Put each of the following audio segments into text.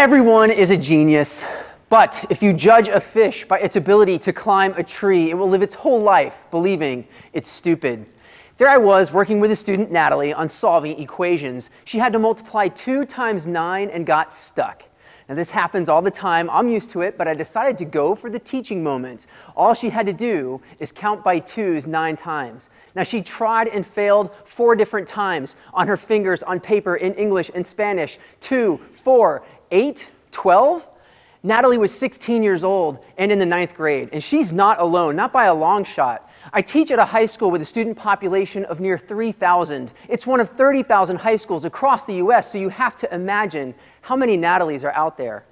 Everyone is a genius, but if you judge a fish by its ability to climb a tree, it will live its whole life believing it's stupid. There I was working with a student, Natalie, on solving equations. She had to multiply 2 times 9 and got stuck. Now this happens all the time, I'm used to it, but I decided to go for the teaching moment. All she had to do is count by 2s 9 times. Now she tried and failed 4 different times on her fingers on paper in English and Spanish. 2, 4, 8, 12? Natalie was 16 years old and in the 9th grade, and she's not alone, not by a long shot. I teach at a high school with a student population of near 3,000. It's one of 30,000 high schools across the US, so you have to imagine how many Natalies are out there.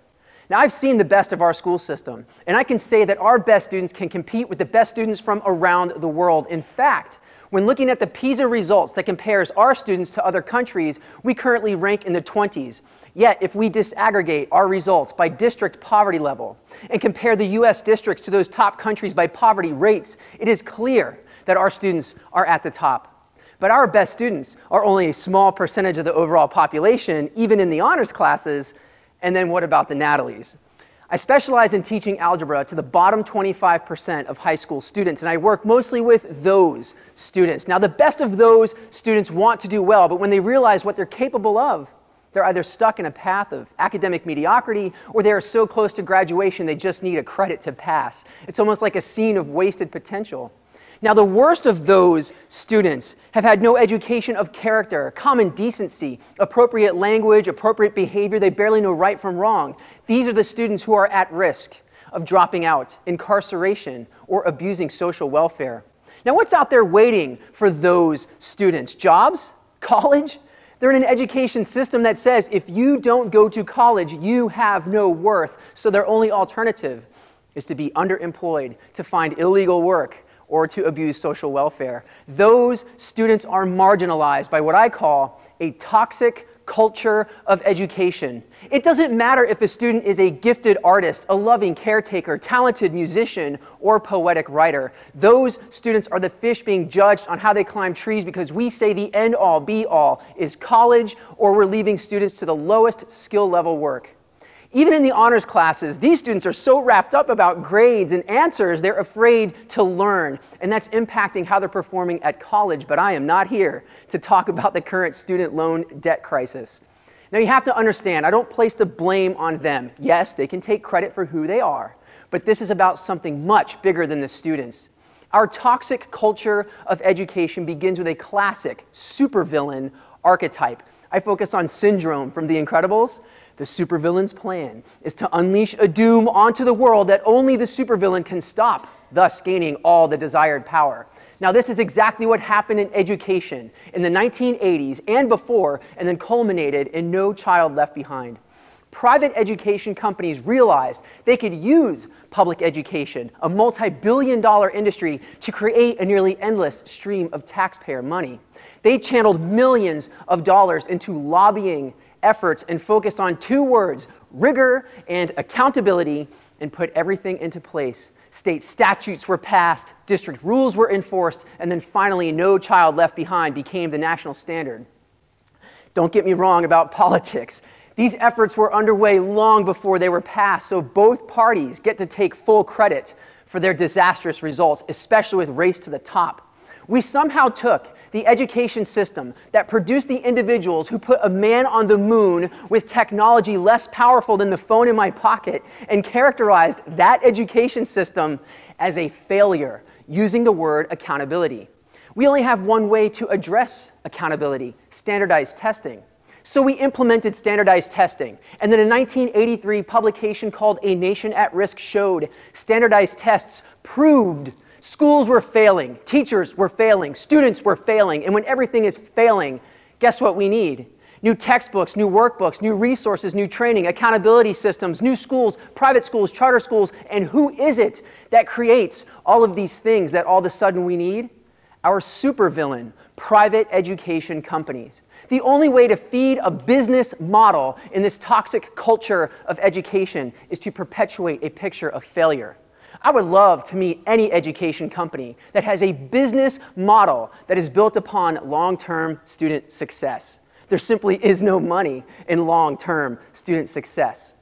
Now, I've seen the best of our school system, and I can say that our best students can compete with the best students from around the world. In fact, when looking at the PISA results that compares our students to other countries, we currently rank in the 20s. Yet, if we disaggregate our results by district poverty level and compare the US districts to those top countries by poverty rates, it is clear that our students are at the top. But our best students are only a small percentage of the overall population, even in the honors classes. And then what about the Natalies? I specialize in teaching algebra to the bottom 25% of high school students, and I work mostly with those students. Now, the best of those students want to do well, but when they realize what they're capable of, they're either stuck in a path of academic mediocrity, or they are so close to graduation they just need a credit to pass. It's almost like a scene of wasted potential. Now, the worst of those students have had no education of character, common decency, appropriate language, appropriate behavior. They barely know right from wrong. These are the students who are at risk of dropping out, incarceration, or abusing social welfare. Now, what's out there waiting for those students? Jobs? College? They're in an education system that says if you don't go to college, you have no worth. So their only alternative is to be underemployed, to find illegal work, or to abuse social welfare. Those students are marginalized by what I call a toxic culture of education. It doesn't matter if a student is a gifted artist, a loving caretaker, talented musician, or poetic writer. Those students are the fish being judged on how they climb trees because we say the end-all, be-all is college, or we're leaving students to the lowest skill level work. Even in the honors classes, these students are so wrapped up about grades and answers, they're afraid to learn, and that's impacting how they're performing at college. But I am not here to talk about the current student loan debt crisis. Now, you have to understand, I don't place the blame on them. Yes, they can take credit for who they are, but this is about something much bigger than the students. Our toxic culture of education begins with a classic supervillain archetype. I focus on Syndrome from The Incredibles. The supervillain's plan is to unleash a doom onto the world that only the supervillain can stop, thus gaining all the desired power. Now, this is exactly what happened in education in the 1980s and before, and then culminated in No Child Left Behind. Private education companies realized they could use public education, a multi-billion-dollar industry, to create a nearly endless stream of taxpayer money. They channeled millions of dollars into lobbying efforts and focused on 2 words, rigor and accountability, and put everything into place. State statutes were passed, district rules were enforced, and then finally No Child Left Behind became the national standard. Don't get me wrong about politics. These efforts were underway long before they were passed, so both parties get to take full credit for their disastrous results, especially with Race to the Top. We somehow took the education system that produced the individuals who put a man on the moon with technology less powerful than the phone in my pocket and characterized that education system as a failure, using the word accountability. We only have one way to address accountability: standardized testing. So we implemented standardized testing, and then a 1983 publication called A Nation at Risk showed standardized tests proved schools were failing, teachers were failing, students were failing, and when everything is failing, guess what we need? New textbooks, new workbooks, new resources, new training, accountability systems, new schools, private schools, charter schools, and who is it that creates all of these things that all of a sudden we need? Our supervillain, private education companies. The only way to feed a business model in this toxic culture of education is to perpetuate a picture of failure. I would love to meet any education company that has a business model that is built upon long-term student success. There simply is no money in long-term student success.